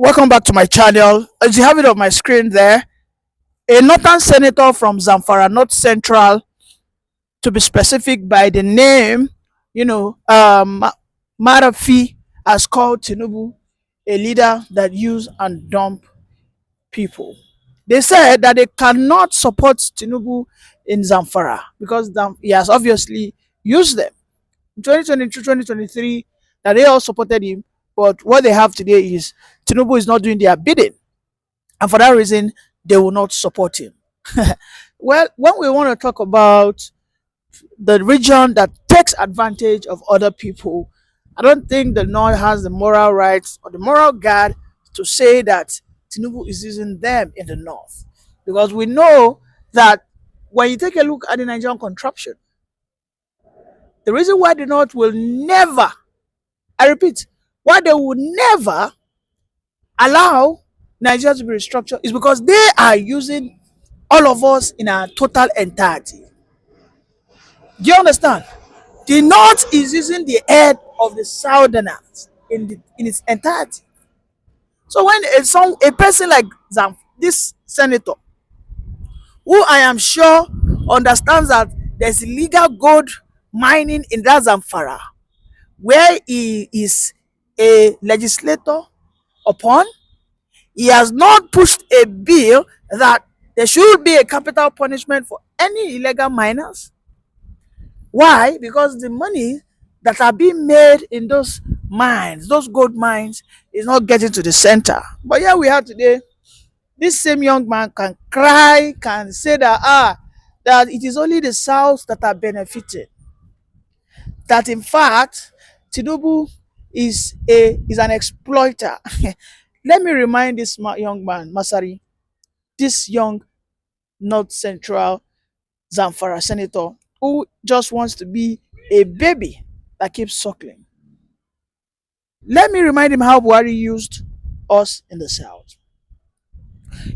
Welcome back to my channel. As you have it on my screen there, a northern senator from Zamfara, North Central, to be specific by the name, you know, um, Marafi, has called Tinubu a leader that use and dump people. They said that they cannot support Tinubu in Zamfara because he has obviously used them. In 2022, 2023, that they all supported him, but what they have today is Tinubu is not doing their bidding, and for that reason they will not support him. Well, when we want to talk about the region that takes advantage of other people, I don't think the North has the moral rights or the moral guard to say that Tinubu is using them in the North, because we know that when you take a look at the Nigerian contraption, the reason why the North will never, I repeat, why they will never allow Nigeria to be restructured is because they are using all of us in our total entirety. Do you understand? The North is using the head of the Southerners in its entirety. So when a person like this senator, who I am sure understands that there's illegal gold mining in that Zamfara, where he is a legislator upon, he has not pushed a bill that there should be a capital punishment for any illegal miners. Why? Because the money that are being made in those mines, those gold mines, is not getting to the center. But here we are today. This same young man can cry, can say that it is only the South that are benefited. That in fact, Tinubu is an exploiter. Let me remind this young man, Masari, this young North Central Zamfara senator who just wants to be a baby that keeps suckling. Let me remind him how Buhari used us in the South.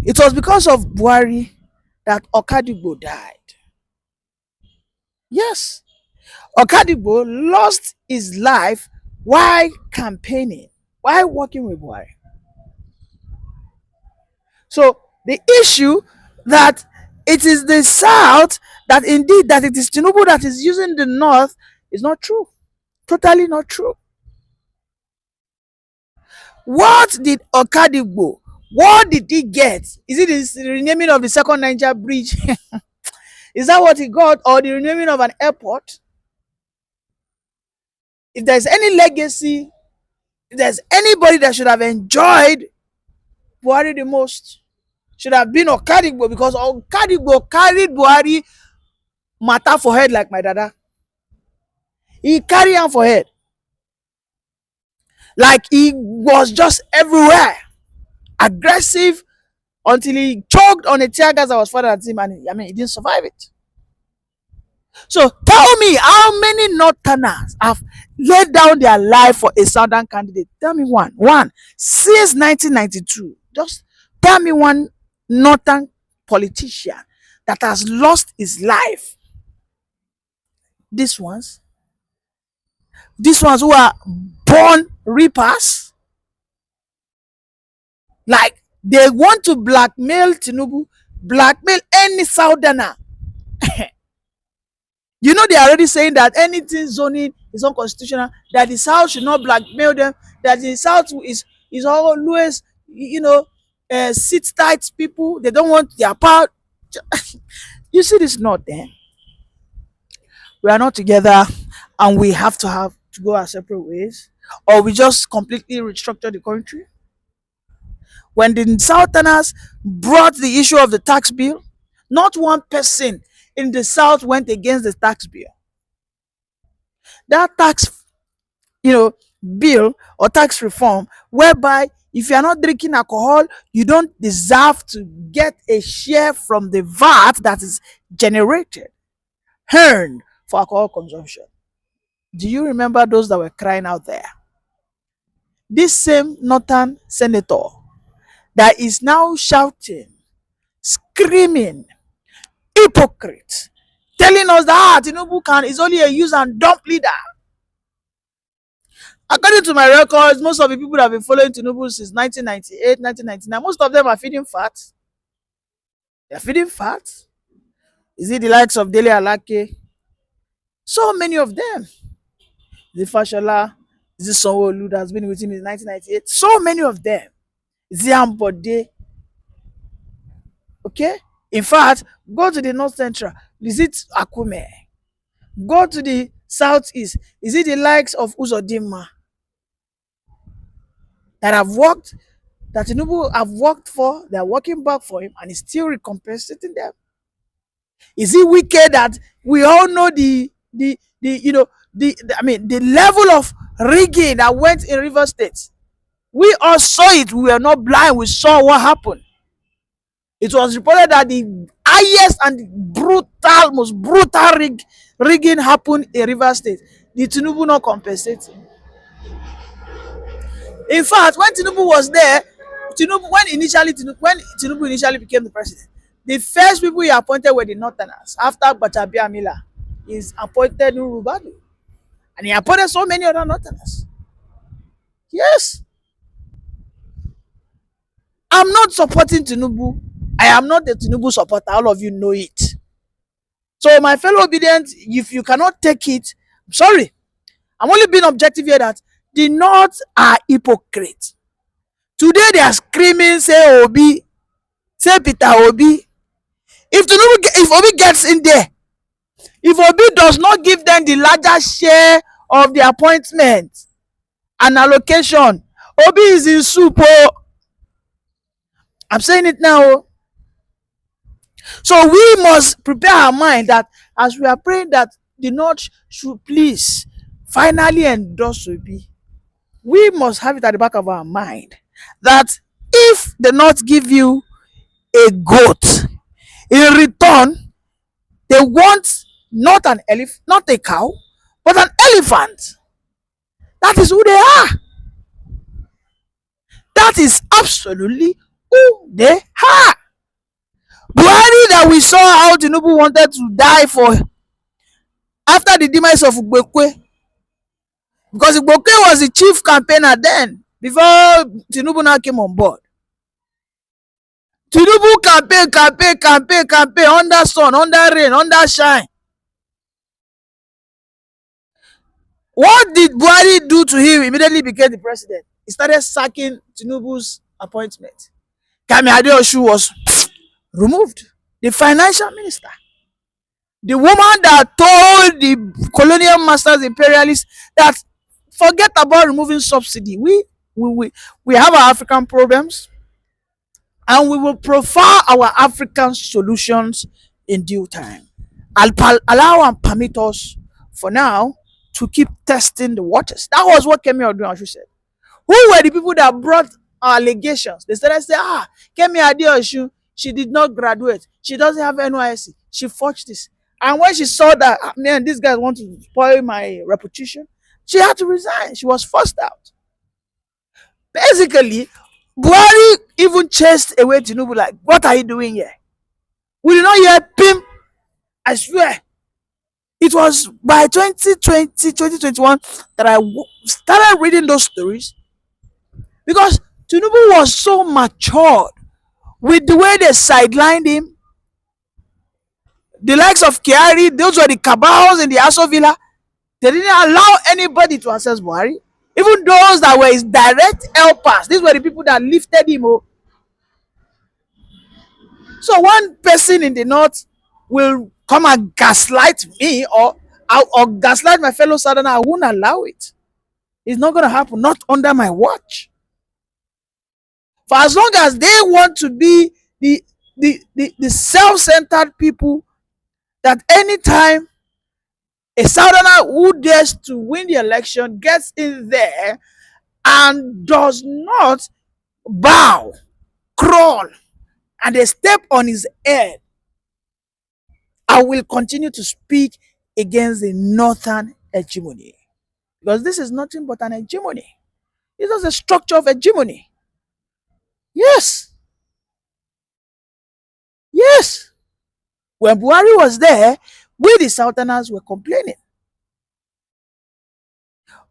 It was because of Buhari that Okadigbo died. Yes, Okadigbo lost his life while campaigning, while working with Buhari. So the issue that it is the South that indeed that it is Tinubu that is using the North is not true. Totally not true. What did Okadigbo, what did he get? Is it the renaming of the second Niger bridge? Is that what he got? Or the renaming of an airport? If there's any legacy, if there's anybody that should have enjoyed Buhari the most, should have been Okadigbo, because Okadigbo carried Buhari matter for head like my dada. He carried him for head. Like he was just everywhere. Aggressive until he choked on a tear gas that was fired at him, and he didn't survive it. So tell me, how many Northerners have laid down their life for a Southern candidate? Tell me one since 1992. Just tell me one Northern politician that has lost his life. These ones who are born reapers, like they want to blackmail Tinubu, blackmail any Southerner. You know, they are already saying that anything zoning is unconstitutional, that the South should not blackmail them, that the South is always, sit tight people. They don't want their power. You see this North there? We are not together, and we have to go our separate ways, or we just completely restructure the country. When the Southerners brought the issue of the tax bill, not one person in the South went against the tax bill. That tax, bill or tax reform, whereby if you are not drinking alcohol, you don't deserve to get a share from the VAT that is generated, earned for alcohol consumption. Do you remember those that were crying out there? This same northern senator that is now shouting, screaming, hypocrite, telling us that Tinubu is only a use and dump leader. According to my records, most of the people that have been following Tinubu since 1998, 1999, most of them are feeding fat. They're feeding fat. Is it the likes of Dele Alake? So many of them. Is it Fashola? Is it Sanwo-Olu that has been with him in 1998? So many of them. Is it Ambode? Okay? In fact, go to the North Central. Is it Akume? Go to the Southeast. Is it the likes of Uzodinma that have worked, that Tinubu have worked for, they are working back for him, and he's still recompensating them? Is it wicked that we all know the level of rigging that went in River State? We all saw it. We were not blind. We saw what happened. It was reported that the highest and brutal, most brutal rigging happened in River State. Did Tinubu not compensate? In fact, when Tinubu was there, when Tinubu initially became the president, the first people he appointed were the Northerners. After Gbajabiamila, Mila, he's appointed Nurubadu, and he appointed so many other Northerners. Yes, I'm not supporting Tinubu. I am not a Tinubu supporter. All of you know it. So, my fellow obedient, if you cannot take it, I'm sorry. I'm only being objective here that the North are hypocrites. Today they are screaming, say Obi, say Peter Obi. If Obi gets in there, if Obi does not give them the larger share of the appointment and allocation, Obi is in soup. Oh. I'm saying it now. Oh. So we must prepare our mind that as we are praying that the North should please finally endorse Obi, we must have it at the back of our mind that if the North give you a goat, in return, they want not an elephant, not a cow, but an elephant. That is who they are. That is absolutely who they are. Buhari that we saw how Tinubu wanted to die for after the demise of Ugbekwe, because Ugbekwe was the chief campaigner then before Tinubu now came on board. Tinubu campaign under sun, under rain, under shine. What did Buhari do to him immediately became the president? He started sacking Tinubu's appointment. Kami Adeosun was removed. The financial minister. The woman that told the colonial masters, imperialists, that forget about removing subsidy. We have our African problems, and we will profile our African solutions in due time. Allow and permit us for now to keep testing the waters. That was what Kemi Adeosun said. Who were the people that brought allegations? They started saying, Kemi Adeosun, she did not graduate. She doesn't have NYSC. She forged this. And when she saw that, man, these guys want to spoil my reputation, she had to resign. She was forced out. Basically, Buhari even chased away Tinubu like, what are you doing here? We did not hear Pim. I swear. It was by 2020, 2021 that I started reading those stories, because Tinubu was so matured with the way they sidelined him. The likes of Kiari, those were the cabals in the Aso Villa. They didn't allow anybody to access Buhari. Even those that were his direct helpers, these were the people that lifted him. Oh. So one person in the North will come and gaslight me or gaslight my fellow Southerner. I won't allow it. It's not going to happen, not under my watch. For as long as they want to be the self-centered people, that anytime a Southerner who dares to win the election gets in there and does not bow, crawl, and they step on his head, I will continue to speak against the Northern hegemony. Because this is nothing but an hegemony. It is a structure of hegemony. Yes. Yes. When Buhari was there, we the Southerners were complaining.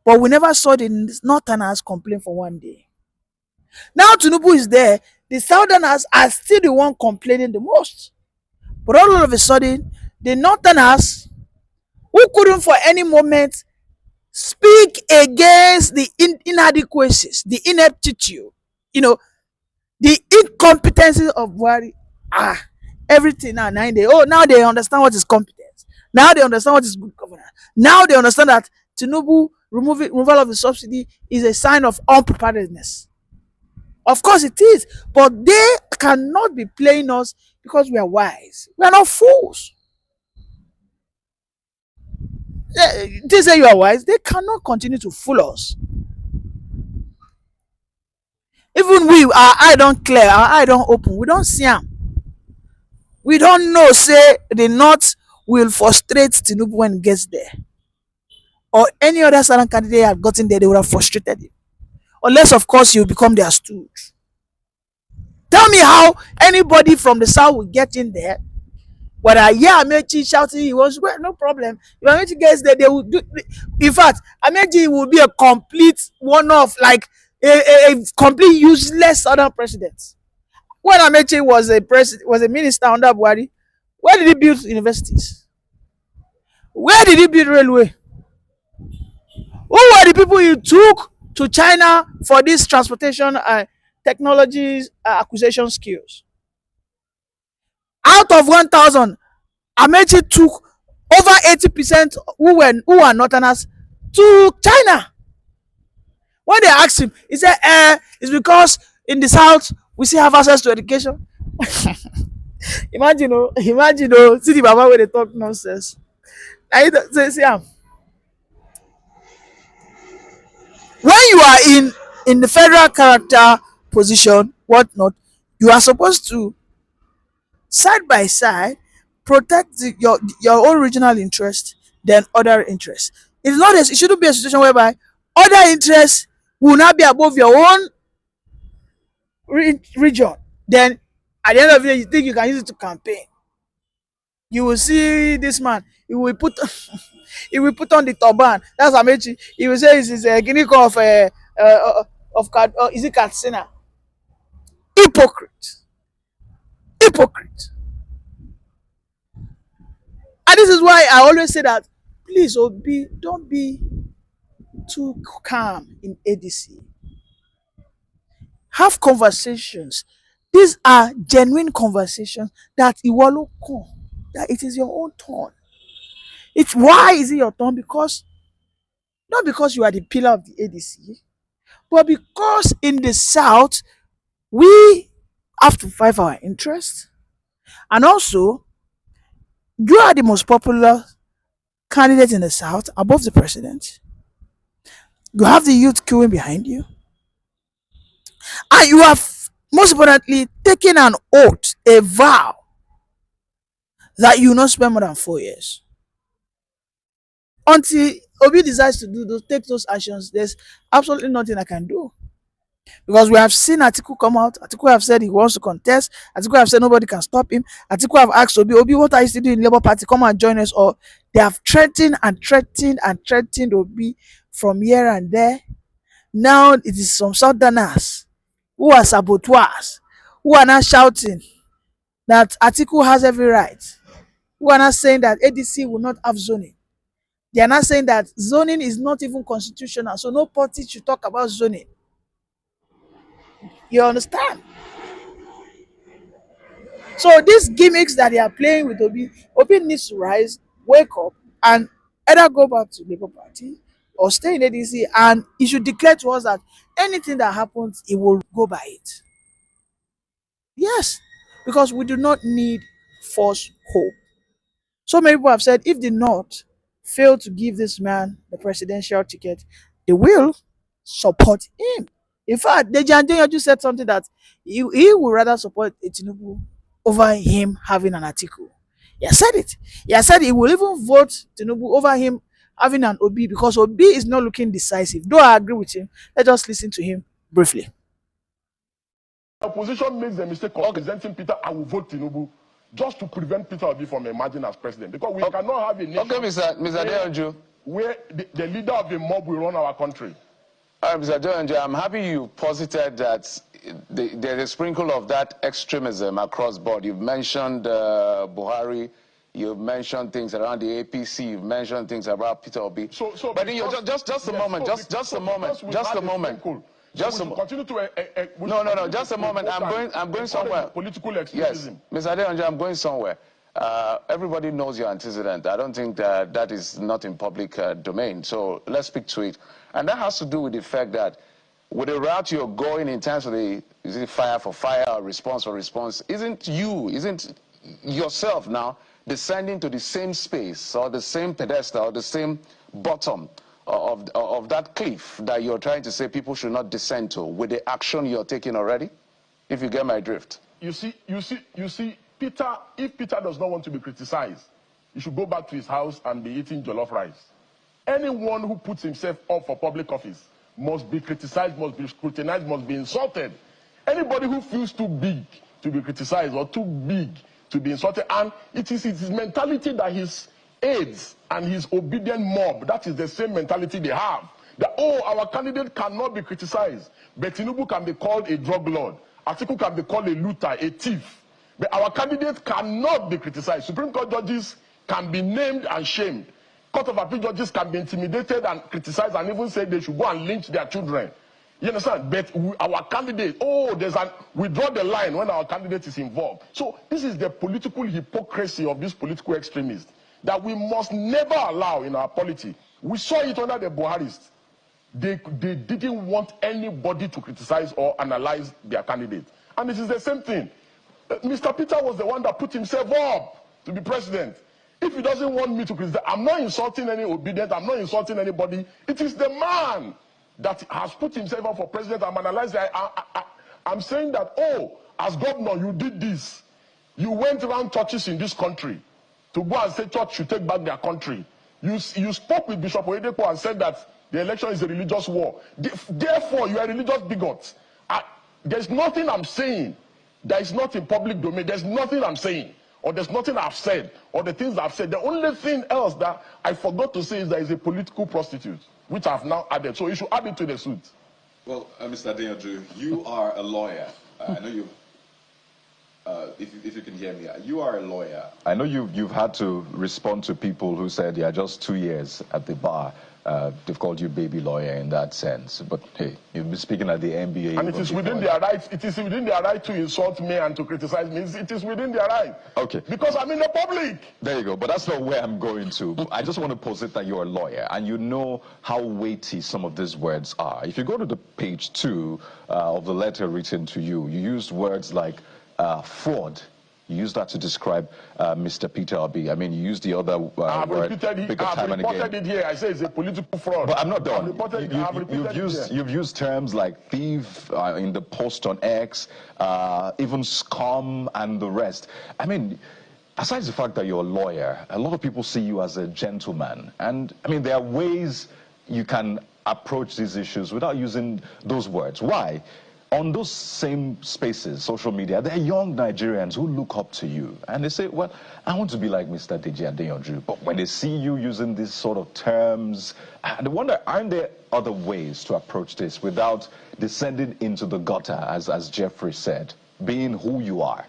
But we never saw the Northerners complain for one day. Now Tinubu is there, the Southerners are still the one complaining the most. But all of a sudden, the Northerners, who couldn't for any moment speak against the inadequacies, the ineptitude, you know, the incompetency of Buhari, everything now, now they understand what is competence. Now they understand what is good governance. Now they understand that Tinubu removal of the subsidy is a sign of unpreparedness. Of course it is, but they cannot be playing us because we are wise. We are not fools. They say you are wise, they cannot continue to fool us. Even we, our eye don't clear, our eye don't open, we don't see them. We don't know, say the North will frustrate Tinubu when he gets there. Or any other Southern candidate had gotten there, they would have frustrated him. Unless, of course, you become their stooge. Tell me how anybody from the South will get in there. Whether Amechi shouting, he was, well, no problem. If Amechi gets there, they will do. In fact, Amechi will be a complete one-off, like a complete useless Southern president. When Amechi was a minister under Buhari, where did he build universities? Where did he build railway? Who were the people you took to China for this transportation technologies acquisition skills? Out of 1,000, Amechi took over 80% who are Northerners to China. When they asked him, he said, it's because in the South we still have access to education. Imagine, see the Baba where they talk nonsense. See, when you are in the federal character position, whatnot, you are supposed to side by side protect your own regional interest than other interests. It's not it shouldn't be a situation whereby other interests will not be above your own region. Then at the end of the day, you think you can use it to campaign. You will see this man, he will put he will put on the turban. That's Amechi. He will say it's a guinea of is it Katsina? Hypocrite. Hypocrite. And this is why I always say that, please, Obi, don't be too calm in ADC. Have conversations. These are genuine conversations that Iwalo come, that it is your own turn. Why is it your turn? Because not because you are the pillar of the ADC, but because in the South we have to fight for our interests, and also you are the most popular candidate in the South above the president. You have the youth queuing behind you, and you have most importantly taken an oath, a vow that you will not spend more than 4 years. Until Obi decides to take those actions, there's absolutely nothing I can do. Because we have seen Atiku come out. Atiku have said he wants to contest. Atiku have said nobody can stop him. Atiku have asked Obi, what are you still doing in Labour Party? Come and join us. Or they have threatened and threatened and threatened Obi from here and there. Now it is some Southerners who are saboteurs, who are now shouting that Atiku has every right, who are now saying that ADC will not have zoning. They are not saying that zoning is not even constitutional, so no party should talk about zoning. You understand? So these gimmicks that they are playing with Obi needs to rise, wake up, and either go back to Labour Party or stay in ADC, and he should declare to us that anything that happens, he will go by it. Yes, because we do not need false hope. So many people have said if the North fail to give this man the presidential ticket, they will support him. In fact, Dejan just said something that he would rather support a Tinubu over him having an article. He has said it. He has said he will even vote Tinubu over him having an Obi because Obi is not looking decisive. Though I agree with him, let's just listen to him briefly. Opposition makes the mistake of presenting Peter, I will vote Tinubu, just to prevent Peter Obi from emerging as president. Because we cannot have a nation. Okay, Mr. Deonju. where the leader of a mob will run our country. Mr. Doyonjo, I'm happy you posited that there's a sprinkle of that extremism across board. You've mentioned Buhari, you've mentioned things around the APC, you've mentioned things about Peter Obi. But just a moment, just a moment. Just a moment. I'm going somewhere. Political extremism. Yes, Mr. Doyonjo, I'm going somewhere. Everybody knows your antecedent. I don't think that is not in public domain. So let's speak to it. And that has to do with the fact that with the route you're going in terms of the, is it fire for fire or response for response, isn't yourself now descending to the same space or the same pedestal or the same bottom of that cliff that you're trying to say people should not descend to with the action you're taking already? If you get my drift. You see, Peter, if Peter does not want to be criticized, he should go back to his house and be eating jollof rice. Anyone who puts himself up for public office must be criticized, must be scrutinized, must be insulted. Anybody who feels too big to be criticized or too big to be insulted, and it is his mentality that his aides and his obedient mob, that is the same mentality they have. That, oh, our candidate cannot be criticized, but Tinubu can be called a drug lord. Atiku can be called a looter, a thief. But our candidate cannot be criticized. Supreme Court judges can be named and shamed. Court of Appeal judges can be intimidated and criticized and even say they should go and lynch their children. You understand? But our candidate, we draw the line when our candidate is involved. So this is the political hypocrisy of these political extremists that we must never allow in our polity. We saw it under the Buharists. They didn't want anybody to criticize or analyze their candidate. And it is the same thing. Mr. Peter was the one that put himself up to be president. If he doesn't want me to criticize, I'm not insulting any obedient, I'm not insulting anybody. It is the man that has put himself up for president. I'm analyzing. I'm saying that, oh, as governor, you did this. You went around churches in this country to go and say church should take back their country. You spoke with Bishop Oyedepo and said that the election is a religious war. Therefore, you are a religious bigot. There's nothing I'm saying that is not in public domain. There's nothing I'm saying, or there's nothing I've said, or the things I've said. The only thing else that I forgot to say is that he's a political prostitute, which I've now added. So you should add it to the suit. Well, Mr. Adeyanju, you are a lawyer. I know you. If you can hear me, you are a lawyer. I know you've had to respond to people who said, yeah, just 2 years at the bar. They've called you baby lawyer in that sense. But hey, you've been speaking at the NBA. And it is within their right. It is within their right to insult me and to criticize me. It is within their right. Okay. Because I'm in the public. There you go. But that's not where I'm going to. I just want to posit that you're a lawyer and you know how weighty some of these words are. If you go to the page 2 of the letter written to you, you used words like fraud. You use that to describe Mr. Peter Obi. I mean, you use the other word. I've reported it here. I say it's a political fraud. But I'm not done. You've used terms like thief in the post on X, even scum and the rest. I mean, aside the fact that you're a lawyer, a lot of people see you as a gentleman. And, I mean, there are ways you can approach these issues without using those words. Why? On those same spaces, social media, there are young Nigerians who look up to you. And they say, well, I want to be like Mr. Deji Adeyanju. But when they see you using these sort of terms, they wonder, aren't there other ways to approach this without descending into the gutter, as Jeffrey said, being who you are?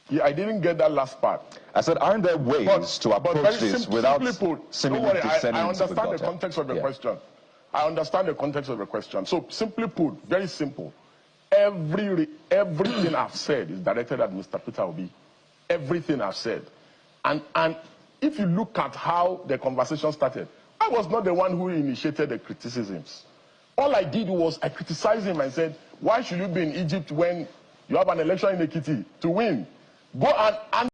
Yeah, I didn't get that last part. I said, aren't there ways to approach this without seemingly descending into the gutter? I understand the context of the question. I understand the context of the question. So, simply put, very simple. Everything I've said is directed at Mr. Peter Obi. Everything I've said. And if you look at how the conversation started, I was not the one who initiated the criticisms. All I did was I criticized him and said, why should you be in Egypt when you have an election in Ekiti to win? Go and